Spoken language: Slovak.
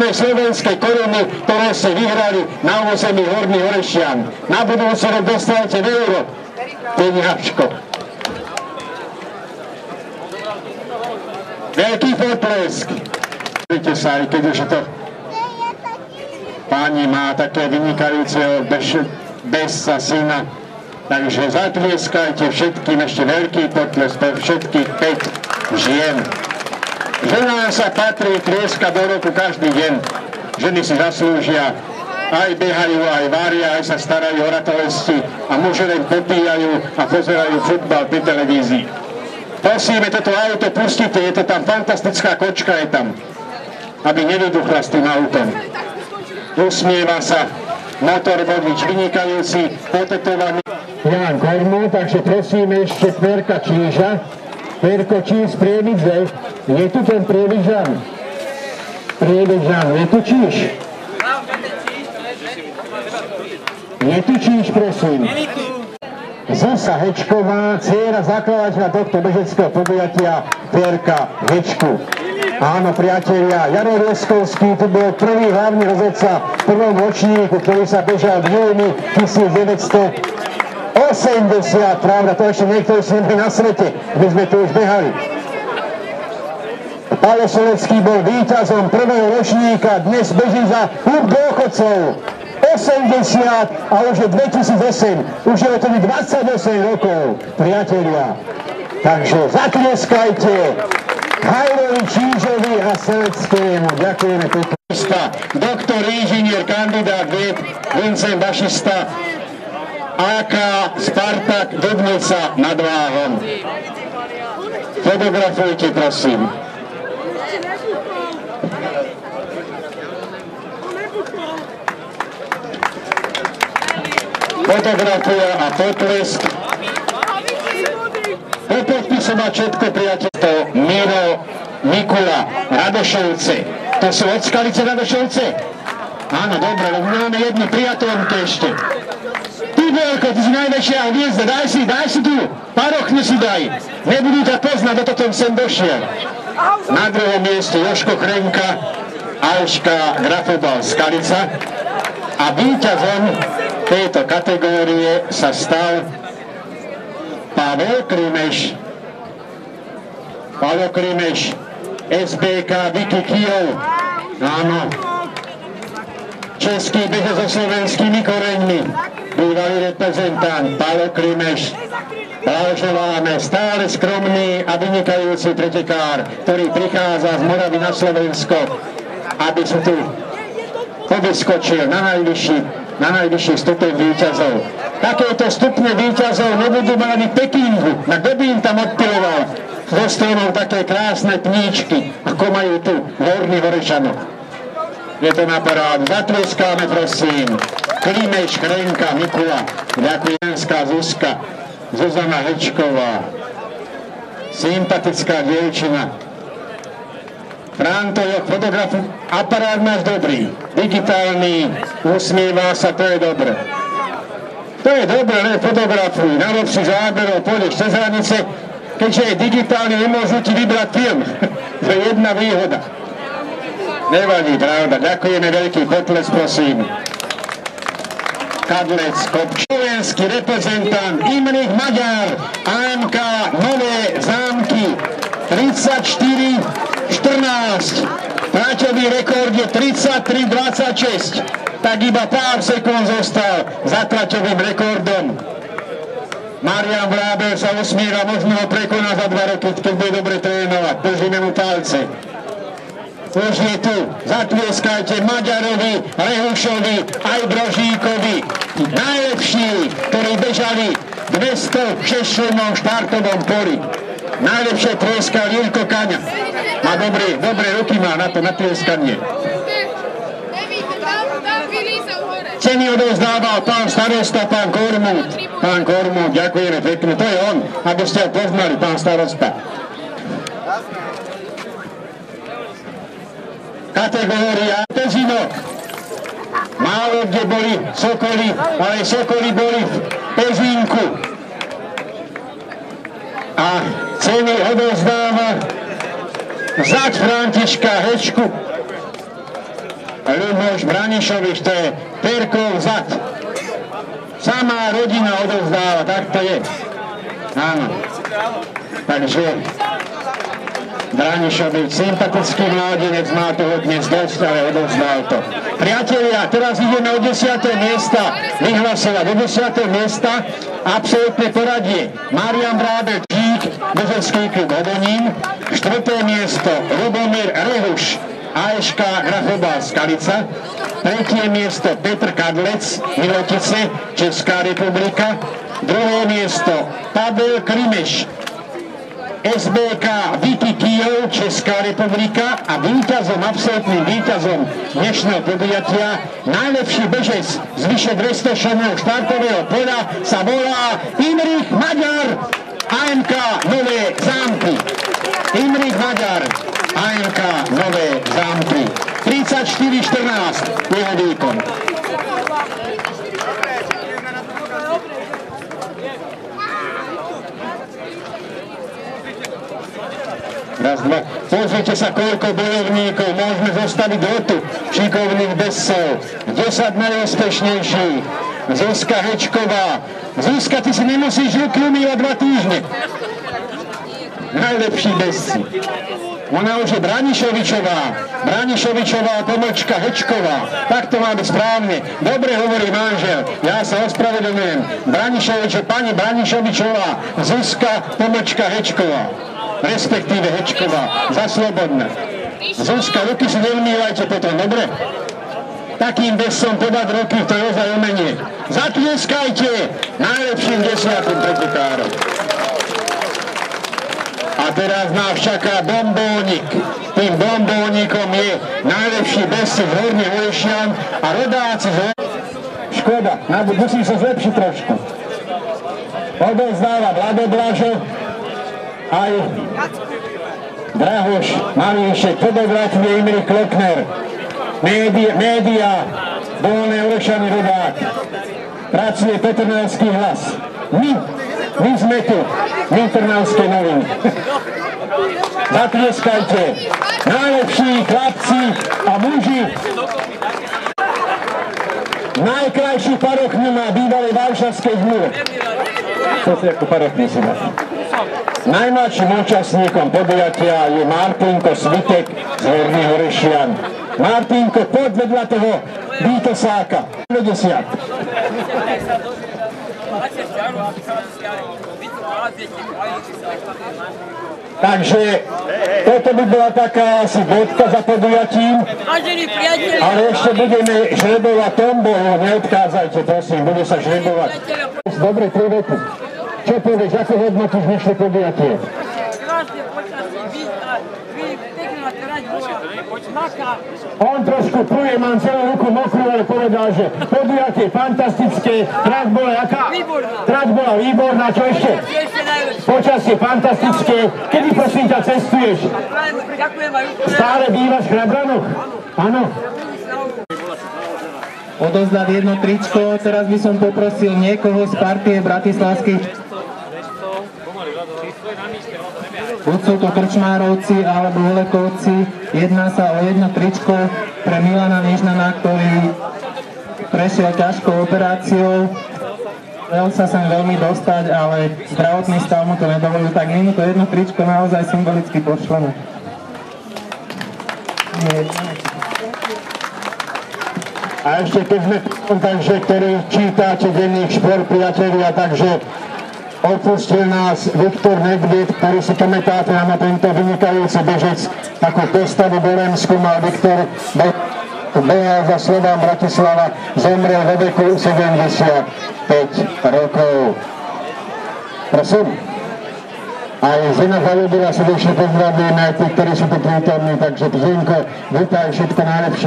dve slovenské koruny, ktoré ste vyhrali na území Horných Orešian. Na budúci rok dostávate euro. Peniažko. Veľký potlesk. Vidíte sa, aj keď už to pani má také vynikajúceho bezsa syna. Takže zatlieskajte všetkým ešte veľký potlesk pre všetkých 5 žien. Ženám sa patrí trieska do roku každý deň. Ženy si zaslúžia, aj behajú, aj varia, aj sa starajú o ratolesti a muži len popíjajú a pozerajú futbal pri televízii. Prosíme, toto auto pustite, je to tam fantastická kočka, je tam, aby nevyduchla s tým autom. Usmieva sa, motor vodič vynikajúci, potetovaný. Jan Kormu, takže prosíme ešte Perka Číža. Perko Číž z Prievidze. Je tu ten Prievidžan? Prievidžan, je tu Číž? Je tu Číž, prosím. Zuzka Hečková, dcéra zakladateľa tohto bežeckého podujatia Perka Hečku. Áno, priatelia, Jaro Rieskovský, tu bol prvý hlavný rozhodca v prvom ročníku, ktorý sa bežal v júni 1980, pravda, to ešte niektorí si neboli na svete, my sme tu už behali. Pálo Solecký bol víťazom prvého ročníka, dnes beží za klub dôchodcov. 80 a už je 2008, už je to 28 rokov, priatelia. Takže zatlieskajte Hajrovi, Čížovi a Seleckému. Ďakujeme pekne. Doktor, inžinier, kandidát vied, Vincent Bašista, AK Spartak Dubnica nad Váhom. Fotografujte, prosím. Fotografia a potlesk. Po podpisu má všetko priateľstvo Miro, Mikula, Radošovce. To sú od Skalice Radošovce? Áno, dobre, lebo máme jednu priateľnku ešte. Ty, Veľko, ty si najväčšia hviezda, daj si tu, parochnu si daj. Nebudú ťa poznať, do toto sem došiel. Na druhom mieste Jožko Chrenka, Alška Grafobal Skalica. A víťazom tejto kategórie sa stal Pavel Krimeš. Pavel Krimeš, SBK Vicky Kijov. Áno. Český bežec so slovenskými koreňmi. Bývalý reprezentant Pavel Krimeš. Blahoželáme, stále skromný a vynikajúci pretekár, ktorý prichádza z Moravy na Slovensko, aby sa tu povyskočil na najvyšší stupeň víťazov. Takéto stupne víťazov nebudú mať ani Pekingu. Na kto by im tam odpiloval zo stromov také krásne pníčky, ako majú tu v Horných Orešanoch. Je to na parádu. Zatlieskáme, prosím. Klimeš, Chrenka, Mikula, Ďakujenská Zuzka, Zuzana Hečková. Sympatická dievčina. Franto, fotografu, aparát máš dobrý, digitálny, usmieva sa, to je dobre. To je dobre, ne fotografuj, narob si záberov, pôjdeš cez hranice, keďže je digitálny, nemôžu ti vybrať film. To je jedna výhoda. Nevadí, pravda, ďakujeme, veľký potles, prosím. Kadlec, Kopč, slovenský reprezentant, Imrich Maďar, AMK, Nové Zámky, 34-14. Tráťový rekord je 33-26. Tak iba pár sekúnd zostal za tráťovým rekordom. Marian Vrábel sa usmieva, možno ho prekoná za 2 roky, keď bude dobre trénovať. Držíme mu palce. Už je tu. Zatlieskajte Maďarovi, Rehušovi, aj Brožíkovi. Najlepší, ktorí bežali 206 v štartovom poli. Najlepšie tlieskal Jirko Kaňa. Má dobré ruky má na to natlieskanie. Ceny odovzdával pán starosta, pán Kormút. Pán Kormút, ďakujeme pekne. To je on, aby ste ho poznali, pán starosta. Kategória Pezinok. Málo kde boli sokoly, ale sokoly boli v Pezinku. A ceny odovzdáva zať Františka Hečku. Ľuboš Branišovič, to je Perkov zad. Samá rodina odovzdáva, tak to je. Áno. Takže Branišovič, sympatický mládenec, má toho dnes dosť, ale odovzdal to. Priatelia, teraz ideme od 10. miesta vyhlasovať. Do 10. miesta absolútne poradie. Marian Brábel Čík, Bežecký klub Hodonín. 4. miesto Lubomír Rehuš, AŠK Grafobal Skalica. 3. miesto Petr Kadlec, Milotice, Česká republika. 2. miesto Pavel Klimeš, SBK Vity Kyjov, Česká republika, a víťazom, absolútnym víťazom dnešného podujatia, najlepší bežec z vyše 200 šomov štartového poľa sa volá Imrich Maďar, AMK Nové Zámky. Imrich Maďar, AMK Nové Zámky. 34-14 jeho výkon. Raz, dva. Pozrite sa, koľko bojovníkov môžeme zostaviť rotu šikovných bezcov. 10 najúspešnejších. Zuzka Hečková. Zuzka, ty si nemusíš ruky umývať 2 týždne. Najlepší bezci. Ona už je Branišovičová pomlčka Hečková. Tak to má byť správne. Dobre hovorí manžel. Ja sa ospravedlňujem. Pani Branišovičová, Zuzka pomlčka Hečková. Respektíve Hečková, za slobodné. Zuzka, ruky si neumývajte potom, dobre? Takým bezcom podať ruky, to je ozaj umenie. Zatlieskajte najlepším 10 pretekárom. A teraz nás čaká bombónik. Tým bombónikom je najlepší bezcov z Horných Olešian a rodáci z... Škoda, musím sa zlepšiť trošku. Odovzdáva Vlado Blažo, aj Drahoš Malíšek, fotografuje Imrich Klokner, média, Dolné Olešany rodák, pracuje Petrnavský hlas. My sme tu, Trnavské noviny. Zatlieskajte, najlepší chlapci a muži. Najkrajší parochňu má bývalej Varšavskej zmluve. To si ako parochňu si dá. Najmladším účastníkom podujatia je Martinko Svitek z Horných Orešian. Martinko, poď vedľa toho Vítosáka. 50. Takže toto by bola taká asi bodka za podujatím. Ale ešte budeme žrebovať tombolu. Neodchádzajte, prosím, bude sa žrebovať. Dobre, 3 vety. Čo povieš, ako hodnotíš dnešné podujatie? Krásne počasí, pekná trať bola, maka. On trošku pluje, mám celú ruku mokrú, ale povedal, že podujatie fantastické, trať bola jaká? Výborná. Trať bola výborná, čo ešte? Ešte najlepšie. Počasie fantastické. Kedy prosím ťa cestuješ? Ďakujem aj úplne. Stále bývaš v Hrabranoch? Áno. Odozdať jedno tričko, teraz by som poprosil niekoho z partie bratislavských. Buď sú to Krčmárovci alebo Olekovci, jedná sa o jedno tričko pre Milana Nižnana, ktorý prešiel ťažkou operáciou. Chcel sa sem veľmi dostať, ale zdravotný stav mu to nedovolil, tak my mu to jedno tričko naozaj symbolicky pošleme. A ešte keď sme takže, ktorí čítáte denník Šport, priatelia, takže opustil nás Viktor Nedvied, ktorý si pamätáte na tento vynikajúci bežec, takú postavu bolemskú mal Viktor, behal za Slován Bratislava, zomrel vo veku 75 rokov. Prosím. Aj žena zalúbila, srdečne pozdravujeme aj tí, ktorí sú tu prítomní, takže Zinko, vítaj, všetko najlepšie.